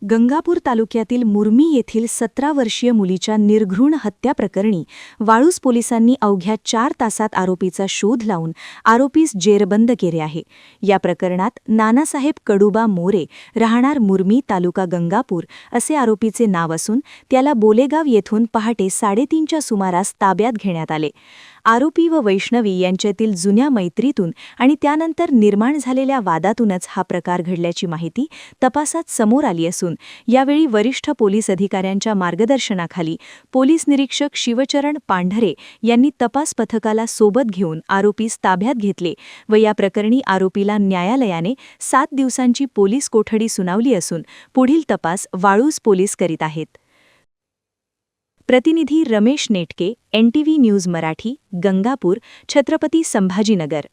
गंगापूर तालुक्यातील मुरमी येथील 17 वर्षीय मुलीच्या निर्घृण हत्याप्रकरणी वाळूज पोलिसांनी अवघ्या 4 तासात आरोपीचा शोध लावून आरोपीस जेरबंद केले आहे। या प्रकरणात नानासाहेब कडुबा मोरे राहणार मुरमी तालुका गंगापूर असे आरोपीचे नाव असून त्याला बोलेगाव येथून पहाटे 3:30च्या सुमारास ताब्यात घेण्यात आले। आरोपी व वैष्णवी यांच्यातील जुन्या मैत्रीतून आणि त्यानंतर निर्माण झालेल्या वादातूनच हा प्रकार घडल्याची माहिती तपासात समोर आली असून यावेळी वरिष्ठ पोलीस अधिकाऱ्यांच्या मार्गदर्शनाखाली पोलीस निरीक्षक शिवचरण पांढरे यांनी तपास पथकाला सोबत घेऊन आरोपीस ताब्यात घेतले व या प्रकरणी आरोपीला न्यायालयाने 7 दिवसांची पोलीस कोठडी सुनावली असून पुढील तपास वाळूज पोलीस करीत आहेत। प्रतिनिधी रमेश नेटके, NTV न्यूज मराठी, गंगापूर, छत्रपती संभाजीनगर।